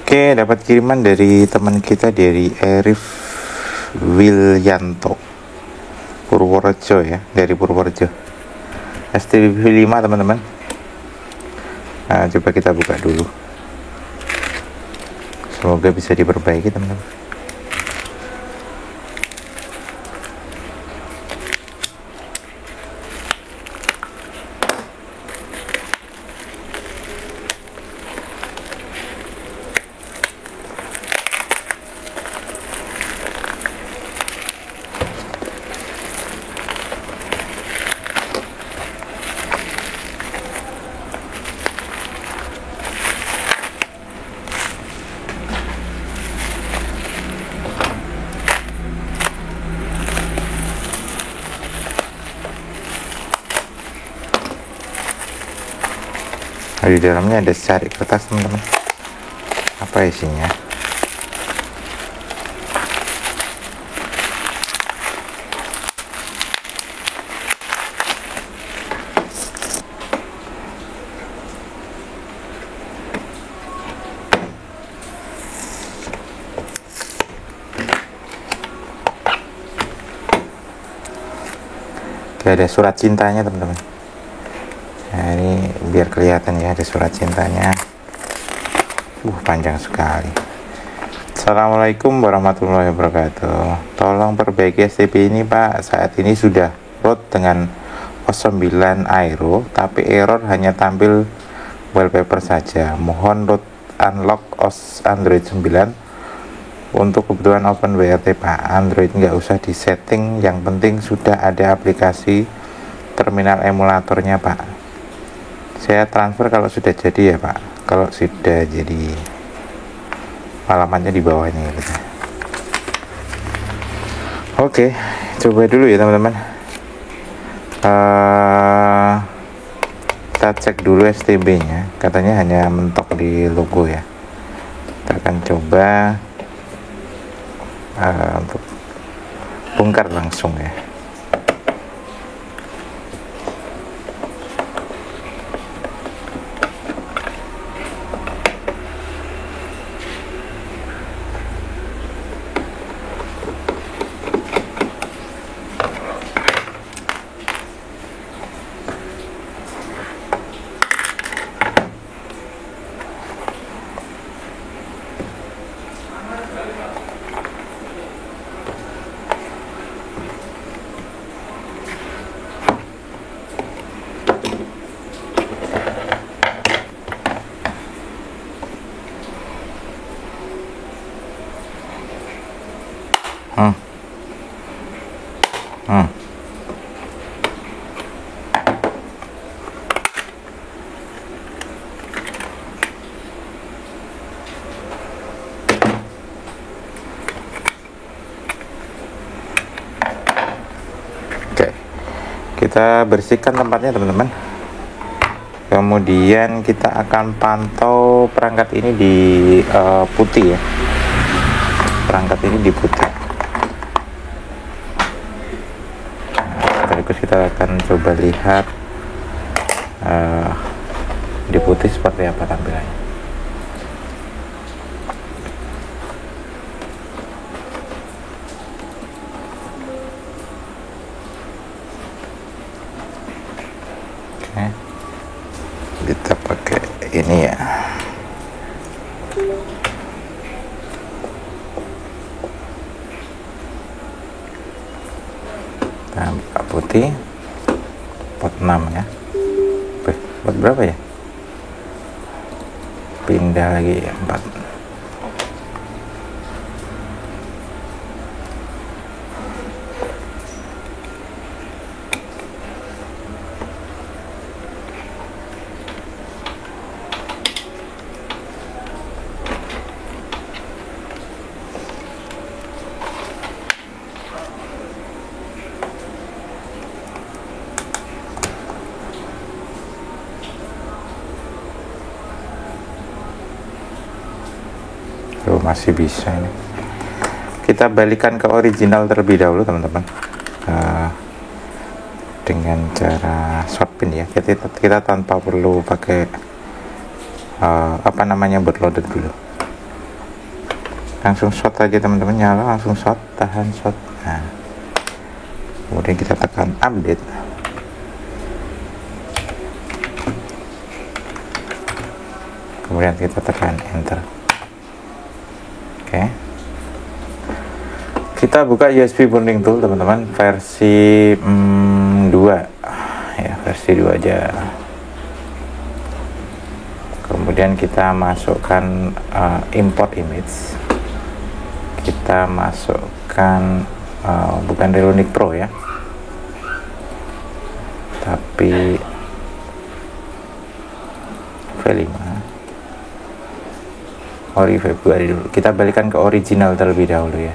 Oke, dapat kiriman dari teman kita dari Arif Wilyanto Purworejo ya, dari Purworejo. STV 5 teman-teman. Nah, coba kita buka dulu. Semoga bisa diperbaiki teman-teman. Di dalamnya ada secari kertas teman-teman. Apa isinya? Oke, ada surat cintanya teman-teman. Nah, ini biar kelihatan ya, ada surat cintanya. Panjang sekali. Assalamualaikum warahmatullahi wabarakatuh. Tolong perbaiki STP ini Pak. Saat ini sudah root dengan 09 Aero, tapi error hanya tampil wallpaper saja. Mohon root unlock OS Android 9 untuk kebutuhan OpenWRT Pak. Android nggak usah disetting, yang penting sudah ada aplikasi terminal emulatornya Pak. Saya transfer kalau sudah jadi ya Pak. Kalau sudah jadi, alamatnya di bawahnya gitu. Oke, coba dulu ya teman-teman. Kita cek dulu STB nya. Katanya hanya mentok di logo ya. Kita akan coba untuk bongkar langsung ya. Oke, kita bersihkan tempatnya teman-teman. Kemudian kita akan pantau perangkat ini di putih ya. Perangkat ini di putih. Terus kita akan coba lihat di putih seperti apa tampilannya. Oke, kita pakai ini ya. Kita buka putih, pot 6 ya. Pot berapa ya? Pindah lagi ya, 4. Masih bisa ini. Kita balikan ke original terlebih dahulu teman-teman, dengan cara short pin ya. Kita tanpa perlu pakai bootloader dulu. langsung shot aja teman-teman, nyala langsung shot, tahan shot. Nah, kemudian kita tekan update. Kemudian kita tekan enter. Oke. Kita buka USB bonding tool teman-teman, versi 2 ya, versi 2 aja. Kemudian kita masukkan import image. Kita masukkan bukan Relunic Pro ya, tapi V5 Ori Februari dulu. Kita balikan ke original terlebih dahulu ya,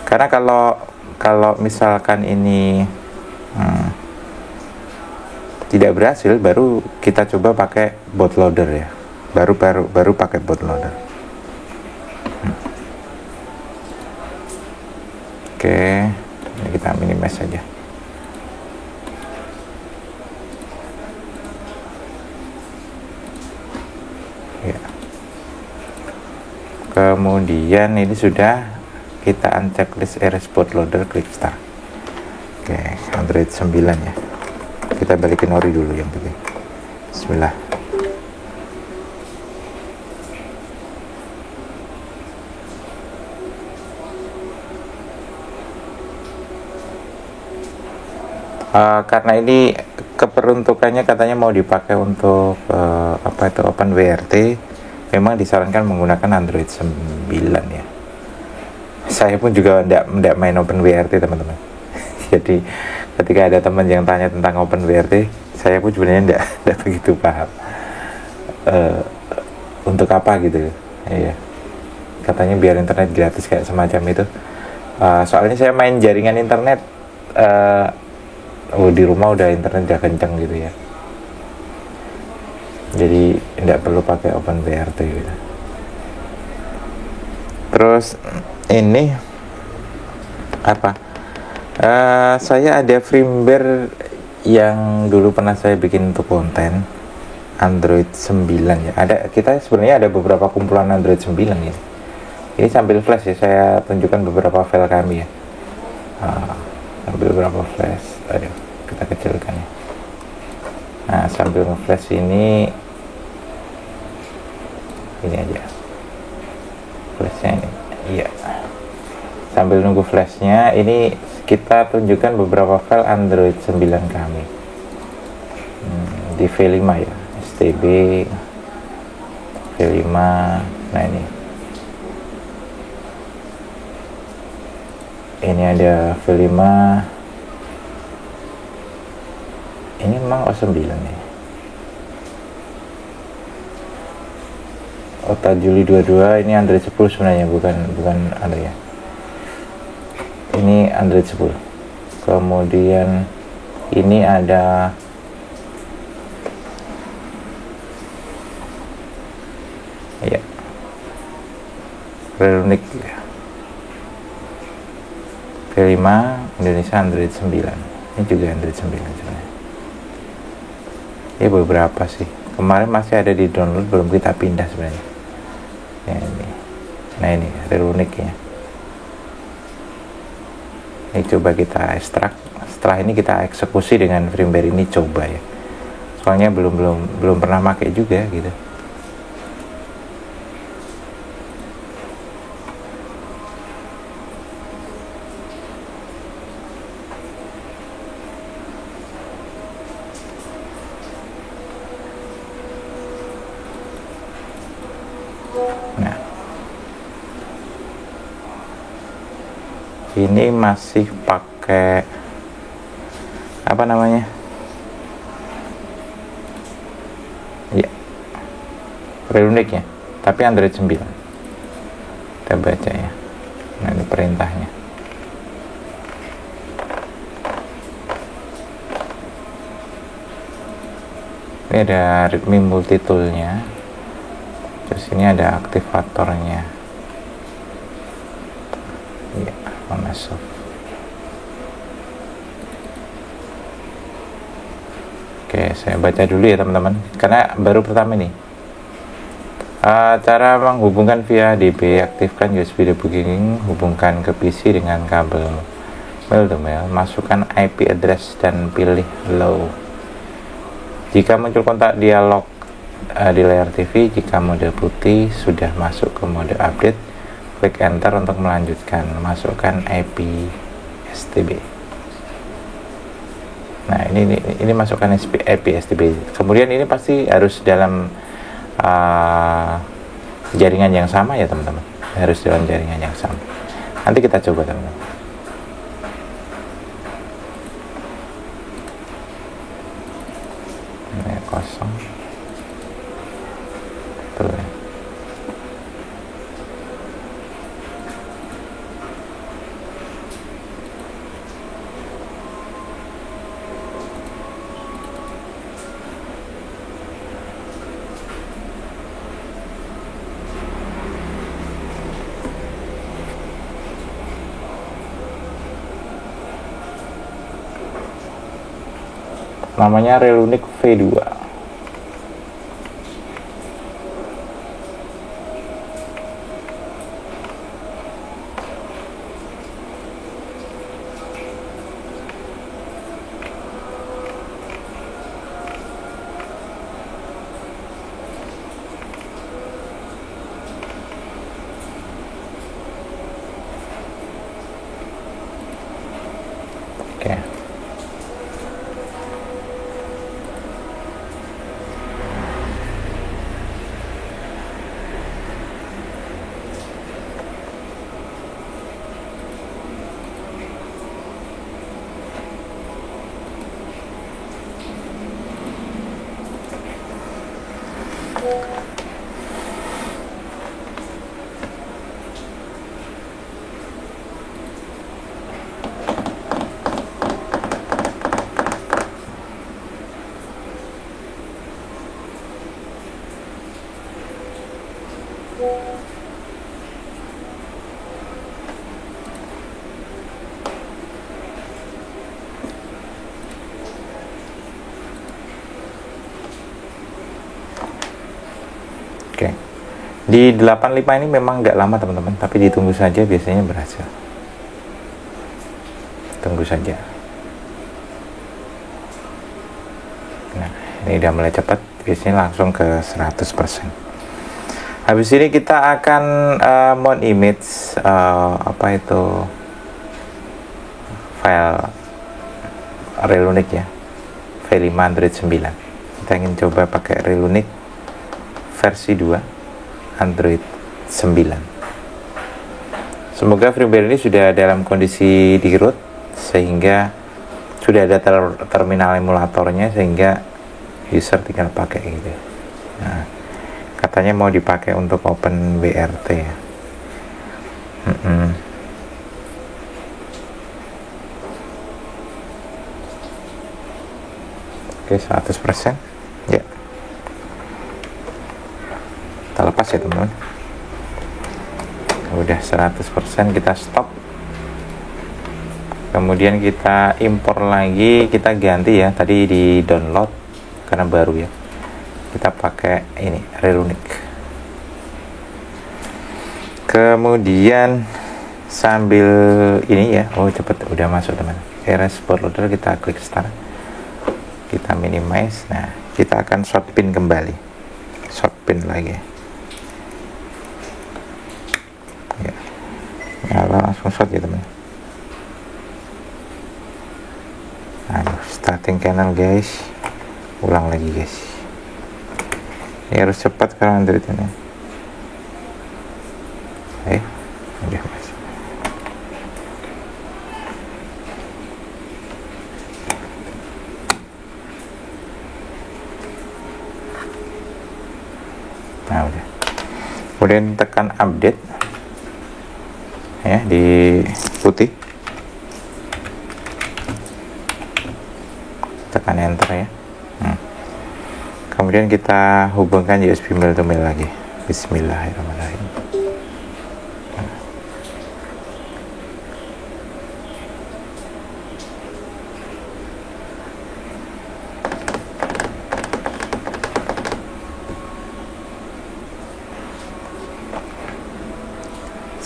karena kalau misalkan ini tidak berhasil, baru kita coba pakai bootloader ya, baru pakai bootloader. Oke, ini kita minimize saja. Ya. Kemudian ini sudah kita unchecklist erase bootloader, klik start. Oke, Android 9 ya. Kita balikin ori dulu yang penting. Bismillah. Karena ini keperuntukannya katanya mau dipakai untuk OpenWRT, memang disarankan menggunakan Android 9 ya. Saya pun juga tidak main OpenWRT teman-teman. Jadi ketika ada teman yang tanya tentang OpenWRT, saya pun sebenarnya tidak begitu paham untuk apa gitu. Iya. Katanya biar internet gratis kayak semacam itu. Soalnya saya main jaringan internet. Di rumah udah internet udah kenceng gitu ya, jadi tidak perlu pakai OpenWRT gitu. Terus ini apa, saya ada firmware yang dulu pernah saya bikin untuk konten Android 9 ya. Kita sebenarnya ada beberapa kumpulan Android 9 ya. Ini sambil flash ya, saya tunjukkan beberapa file kami ya. Sambil beberapa flash, aduh kita kecilkan ya. Nah, sambil nge-flash ini aja flashnya ini, iya. Sambil nunggu flashnya ini, kita tunjukkan beberapa file Android 9 kami di V5 ya, STB V5. Nah ini ada V5, ini memang O9 ya. Ota Juli 22, ini Android 10 sebenarnya, bukan ada ya. Ini Android 10. Kemudian ini ada ya, Relunic ya. V5 Indonesia Android 9. Ini juga Android 9 sebenarnya. Ya beberapa sih. Kemarin masih ada di download, belum kita pindah sebenarnya. Ya, ini. Nah ini Relunic ya. Ini coba kita ekstrak. Setelah ini kita eksekusi dengan firmware ini, coba ya. Soalnya belum pernah pakai juga gitu. Nah, ini masih pakai apa namanya ya, Relunic ya, tapi Android 9. Kita baca ya. Nah ini perintahnya. Ini ada readme multitoolnya, terus ini ada aktivatornya ya, masuk. Oke, saya baca dulu ya teman-teman, karena baru pertama nih. Cara menghubungkan via DB, aktifkan USB debugging, hubungkan ke PC dengan kabel mail to mail, masukkan IP address dan pilih low. Jika muncul kontak dialog di layar TV, jika mode putih sudah masuk ke mode update, klik enter untuk melanjutkan, masukkan IP STB. Nah, ini masukkan IP STB. Kemudian ini pasti harus dalam jaringan yang sama ya teman-teman, harus dalam jaringan yang sama. Nanti kita coba teman-teman. Ini kosong tuh ya. Namanya Relunic V2. Oke. Oke. Di 85 ini memang nggak lama teman-teman, tapi ditunggu saja, biasanya berhasil. Tunggu saja. Nah, ini udah mulai cepat, biasanya langsung ke 100%. Habis ini kita akan mount image file Relunic ya, V5 Android 9. Kita ingin coba pakai Relunic versi 2 Android 9. Semoga firmware ini sudah dalam kondisi di root, sehingga sudah ada terminal emulatornya, sehingga user tinggal pakai gitu. Nah, katanya mau dipakai untuk open BRT ya. Oke, 100% ya. Kita lepas ya teman-teman. Udah 100%, kita stop. Kemudian kita impor lagi, kita ganti ya, tadi di download karena baru ya. Kita pakai ini Relunic. Kemudian sambil ini ya, oh cepet udah masuk teman. Erase bootloader, kita klik start. Kita minimize. Nah, kita akan short pin kembali. Short pin lagi. Ya. Nyala langsung short ya teman. Aduh, starting channel guys. Ulang lagi guys. Ini harus cepat kalau Android ini. Udah masuk. Nah udah. Kemudian tekan update ya di putih. Tekan enter ya. Kemudian kita hubungkan USB mail to mail lagi. Bismillahirrahmanirrahim.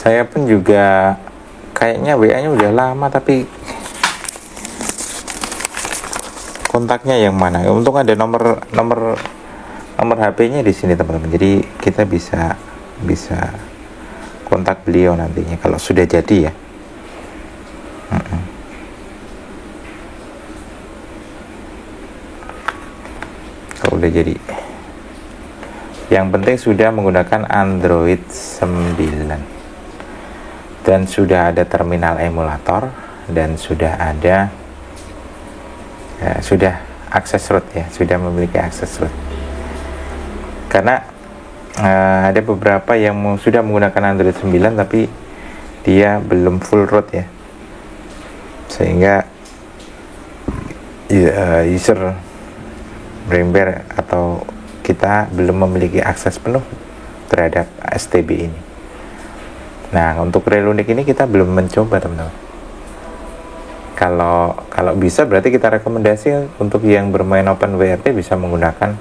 Saya pun juga kayaknya WA-nya udah lama, tapi kontaknya yang mana? Untung ada nomor HP-nya di sini teman-teman. Jadi kita bisa kontak beliau nantinya kalau sudah jadi ya. Kalau udah jadi. Yang penting sudah menggunakan Android 9 dan sudah ada terminal emulator dan sudah ada sudah akses root ya, sudah memiliki akses root. Karena ada beberapa yang sudah menggunakan Android 9 tapi dia belum full root ya, sehingga user Brember atau kita belum memiliki akses penuh terhadap STB ini. Nah, untuk Relunic ini kita belum mencoba teman-teman. Kalau bisa berarti kita rekomendasi untuk yang bermain OpenWRT bisa menggunakan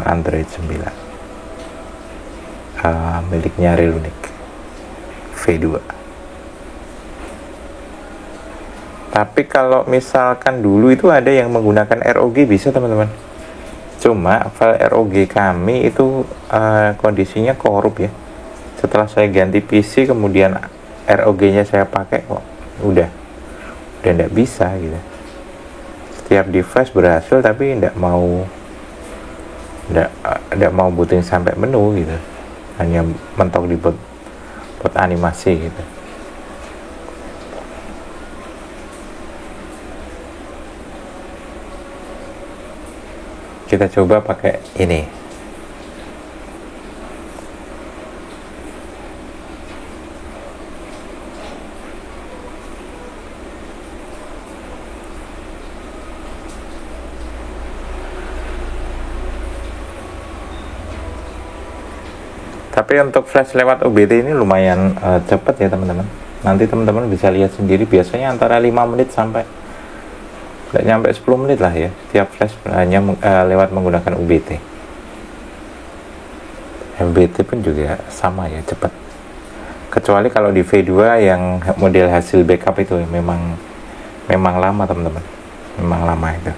Android 9 miliknya Relunic V2. Tapi kalau misalkan dulu itu ada yang menggunakan ROG bisa teman-teman. Cuma file ROG kami itu kondisinya korup ya. Setelah saya ganti PC kemudian ROG-nya saya pakai kok udah nggak bisa gitu. Setiap di flash berhasil tapi nggak mau booting sampai menu gitu, hanya mentok di buat animasi gitu. Kita coba pakai ini. Tapi untuk flash lewat OBT ini lumayan cepat ya teman-teman. Nanti teman-teman bisa lihat sendiri, biasanya antara 5 menit sampai nggak nyampe 10 menit lah ya, tiap flash hanya lewat menggunakan UBT. MBT pun juga sama ya, cepat. Kecuali kalau di V2 yang model hasil backup itu memang lama teman-teman, memang lama itu.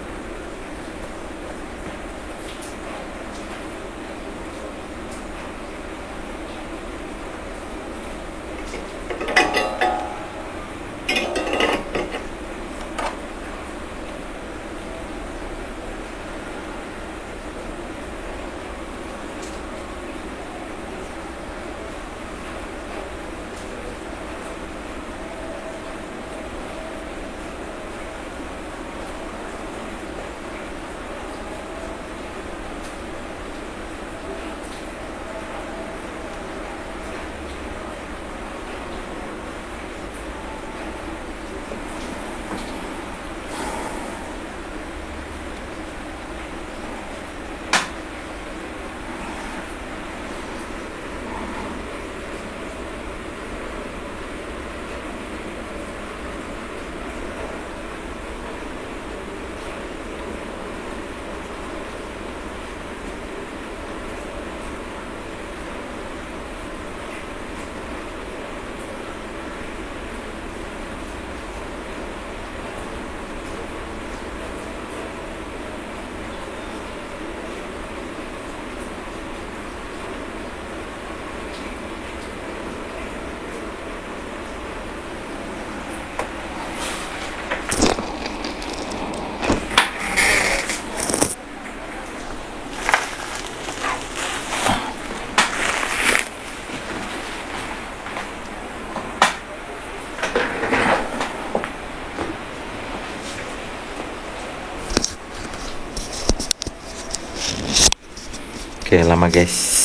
Oke, lama guys.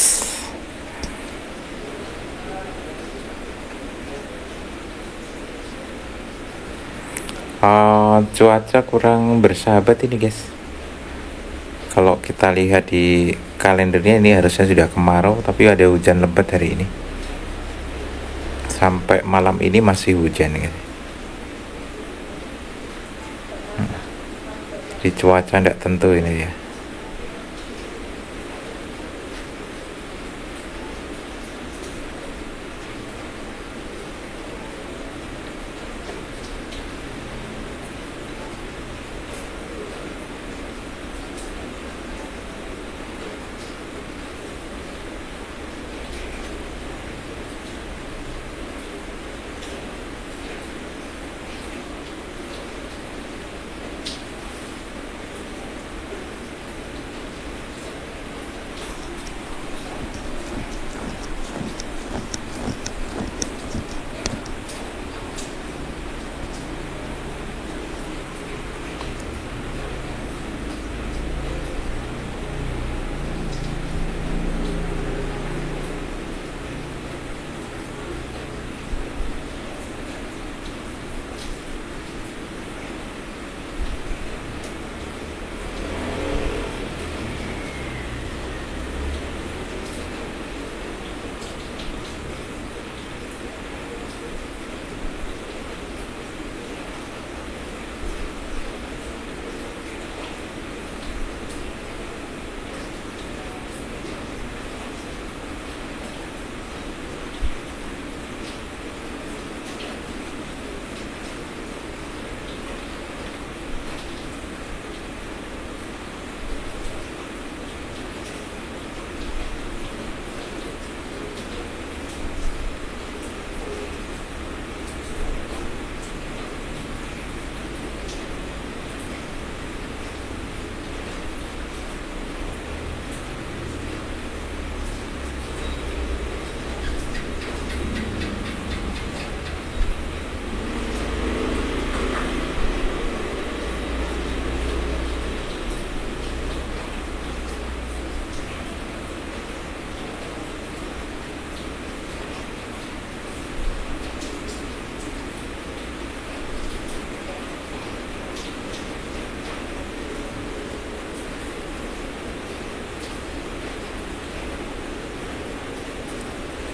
Cuaca kurang bersahabat ini guys. Kalau kita lihat di kalendernya ini harusnya sudah kemarau, tapi ada hujan lebat hari ini. Sampai malam ini masih hujan guys. Di cuaca tidak tentu ini ya.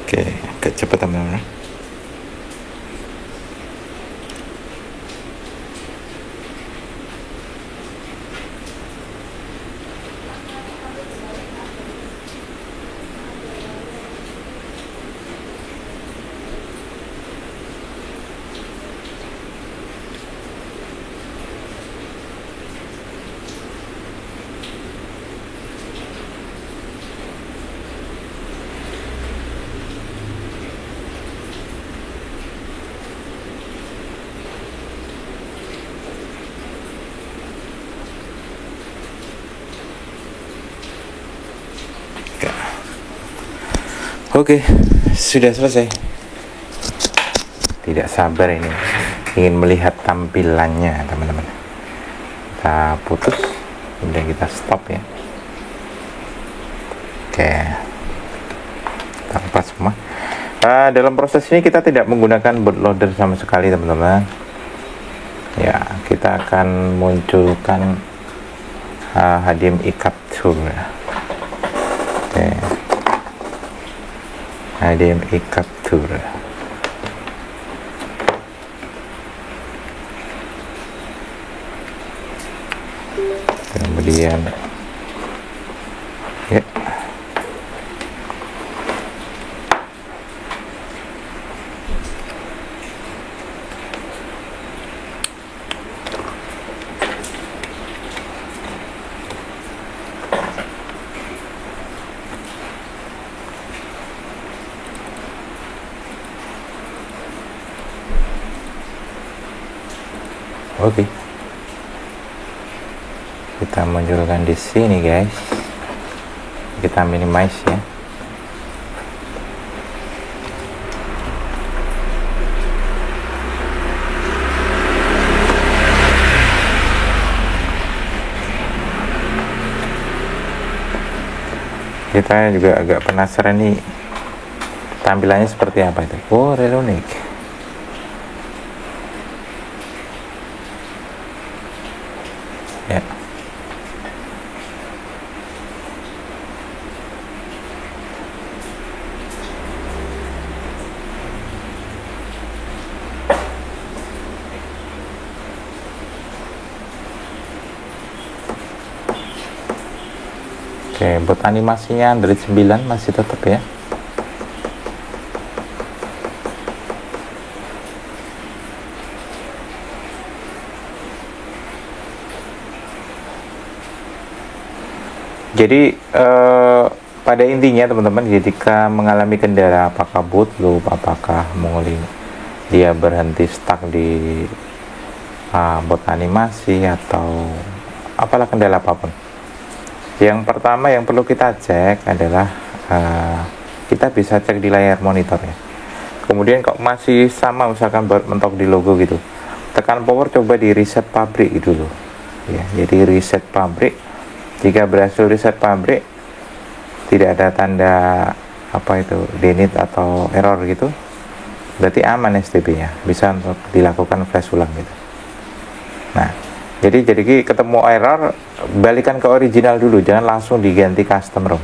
Oke, agak cepat teman-teman. Oke, sudah selesai. Tidak sabar ini, ingin melihat tampilannya teman-teman. Kita putus, kemudian kita stop ya. Oke, kita lepas semua. Dalam proses ini kita tidak menggunakan bootloader sama sekali teman-teman. Ya, kita akan munculkan HDMI capture. Oke. HDMI capture. Kemudian ya, oke. Kita munculkan di sini guys. Kita minimize ya. Kita juga agak penasaran nih tampilannya seperti apa itu. Oh, Relonic. Ya. Oke, buat animasinya Android 9 masih tetap ya. Jadi pada intinya teman-teman, ketika mengalami kendala apakah bootloop, apakah mengulang dia berhenti stuck di bot animasi atau apalah kendala apapun, yang pertama yang perlu kita cek adalah kita bisa cek di layar monitor ya. Kemudian kok masih sama, misalkan mentok di logo gitu, tekan power, coba di reset pabrik gitu loh ya. Jadi reset pabrik. Jika berhasil reset pabrik, tidak ada tanda apa itu denit atau error gitu, berarti aman STB-nya, bisa untuk dilakukan flash ulang gitu. Nah, jadi ketemu error, balikan ke original dulu, jangan langsung diganti custom ROM.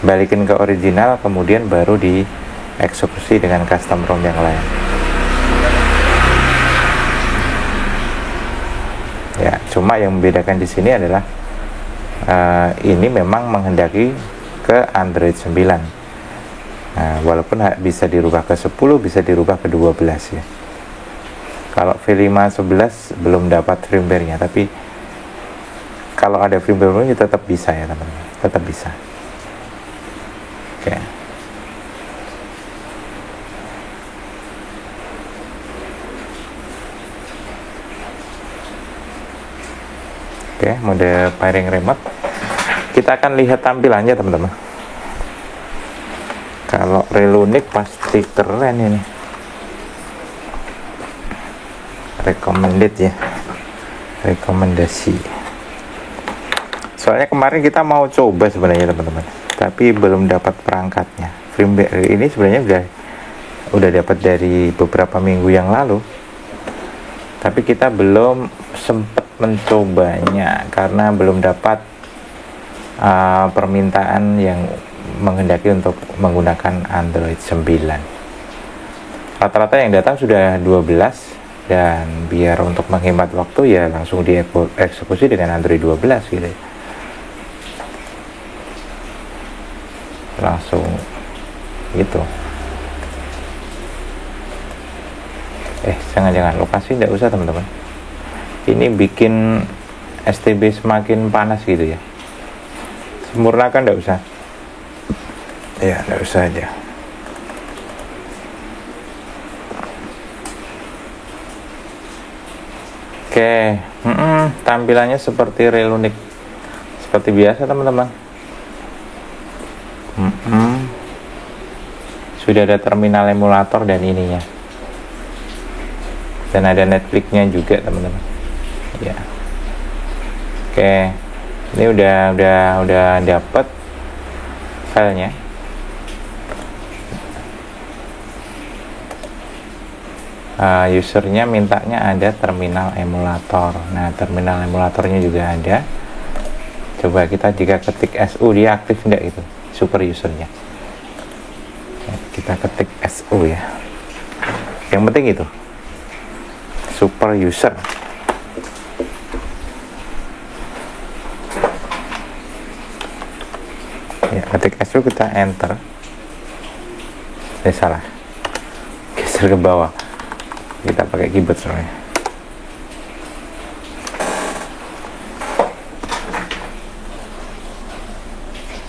Balikin ke original, kemudian baru dieksekusi dengan custom ROM yang lain. Ya, cuma yang membedakan di sini adalah ini memang menghendaki ke Android 9. Walaupun bisa dirubah ke 10, bisa dirubah ke 12 ya. Kalau V5 11 belum dapat firmware-nya, tapi kalau ada firmware-nya tetap bisa ya teman-teman, tetap bisa. Oke. Oke, mode pairing remote. Kita akan lihat tampilannya teman-teman. Kalau Relonic pasti keren ini. Recommended ya. Rekomendasi. Soalnya kemarin kita mau coba sebenarnya teman-teman, tapi belum dapat perangkatnya. Firmware ini sebenarnya udah dapat dari beberapa minggu yang lalu, tapi kita belum sempat mencobanya karena belum dapat permintaan yang menghendaki untuk menggunakan Android 9. Rata-rata yang datang sudah 12, dan biar untuk menghemat waktu ya langsung dieksekusi dengan Android 12 gitu. Langsung gitu. Jangan lokasi tidak usah teman-teman. Ini bikin STB semakin panas gitu ya. Sempurnakan tidak usah. Ya tidak usah aja. Oke, tampilannya seperti Relunic, seperti biasa teman-teman. Sudah ada terminal emulator dan ininya, dan ada Netflix-nya juga teman-teman. Ya, oke, ini udah dapat filenya. Usernya mintanya ada terminal emulator. Nah, terminal emulatornya juga ada. Coba kita jika ketik SU, dia aktif enggak itu super usernya. Kita ketik SU ya. Yang penting itu super user. Ya, ketik SU, kita enter. Salah, geser ke bawah. Kita pakai keyboard soalnya.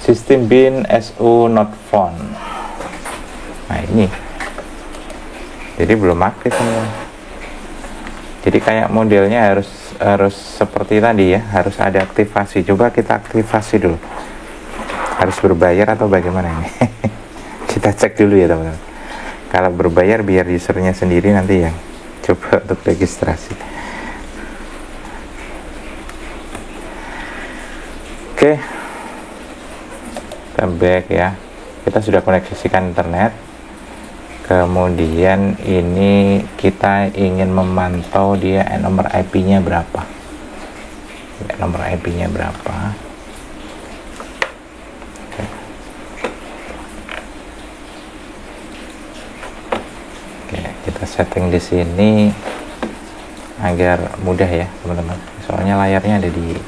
System bin SU not found. Nah ini, jadi belum aktif semua. Jadi kayak modelnya harus seperti tadi ya, harus ada aktivasi. Coba kita aktivasi dulu. Harus berbayar atau bagaimana ini? Kita cek dulu ya teman-teman. Kalau berbayar biar usernya sendiri nanti yang coba untuk registrasi. Oke, kita back ya. Kita sudah koneksikan internet. Kemudian ini kita ingin memantau dia nomor IP-nya berapa. Nomor IP-nya berapa? Kita setting di sini agar mudah ya teman-teman. Soalnya layarnya ada di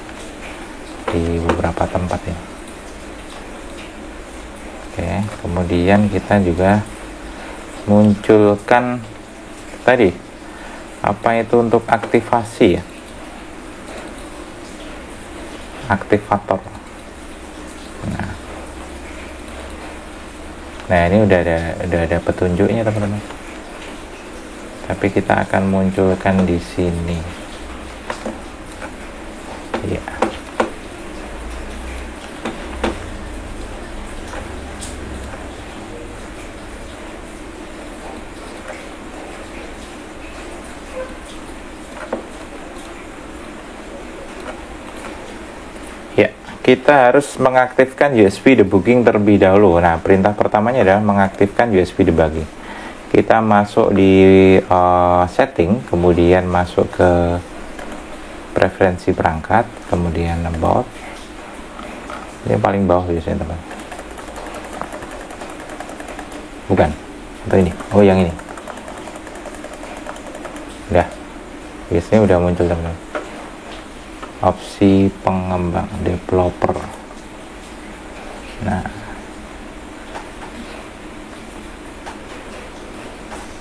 beberapa tempat ya. Oke, kemudian kita juga munculkan tadi apa itu untuk aktivasi ya, aktivator. Nah ini udah ada petunjuknya teman-teman. Tapi kita akan munculkan di sini. Ya. Ya, kita harus mengaktifkan USB debugging terlebih dahulu. Nah, perintah pertamanya adalah mengaktifkan USB debugging. Kita masuk di setting, kemudian masuk ke preferensi perangkat, kemudian about. Ini paling bawah biasanya teman. Bukan, atau ini? Oh yang ini. Udah, biasanya udah muncul teman. Opsi pengembang developer. Nah,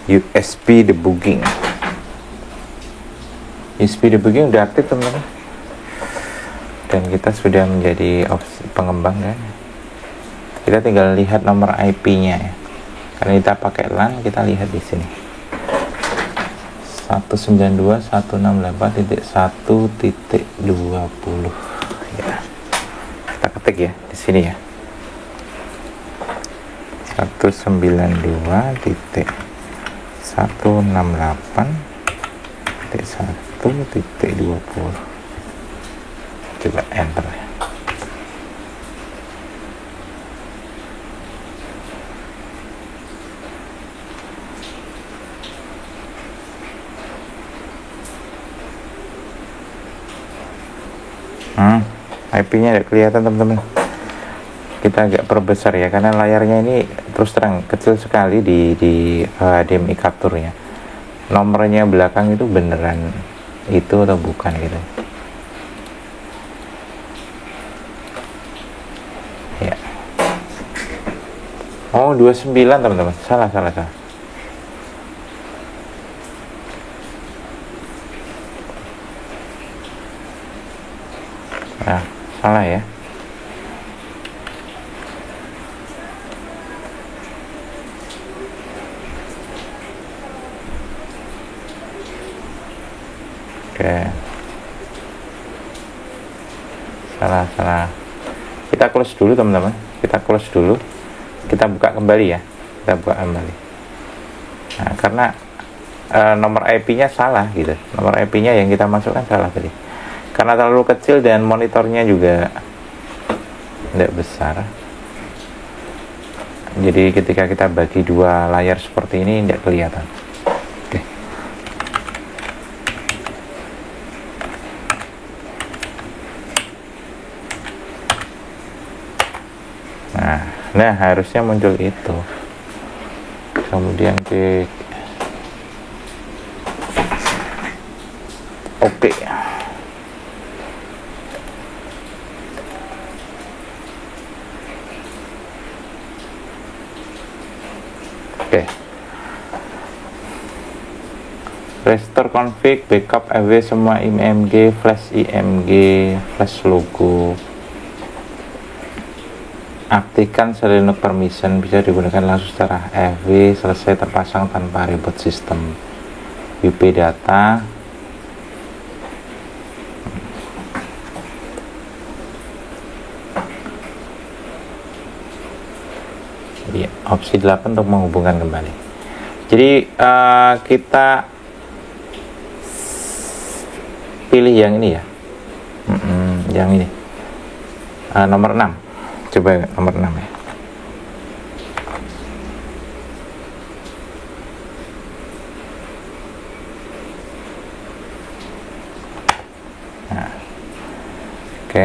USB debugging. USB debugging udah aktif teman-teman. Dan kita sudah menjadi opsi pengembang kan. Kita tinggal lihat nomor IP-nya ya. Karena kita pakai LAN, kita lihat di sini. 192.168.1.20 ya. Kita ketik ya di sini ya. 192.168.1.20. Coba enter ya. IP-nya ada kelihatan teman-teman. kita agak perbesar ya, karena layarnya ini terus terang kecil sekali di HDMI capture-nya. Nomornya belakang itu beneran itu atau bukan gitu ya. Oh, 29 teman-teman, salah. Nah, salah ya. Oke, salah. Kita close dulu teman-teman, kita buka kembali ya, nah, karena nomor IP-nya salah gitu, nomor IP-nya yang kita masukkan salah tadi, karena terlalu kecil dan monitornya juga tidak besar. Jadi ketika kita bagi dua layar seperti ini tidak kelihatan. Oke. Nah, harusnya muncul itu. Kemudian klik oke. Oke. Restore config, backup AW semua IMG, flash IMG, flash logo. Aktifkan Linux permission, bisa digunakan langsung secara AW, selesai terpasang tanpa reboot sistem. WP data. Ya, opsi 8 untuk menghubungkan kembali. Jadi kita pilih yang ini ya, yang ini, nomor 6. Coba nomor 6 ya. Nah, oke.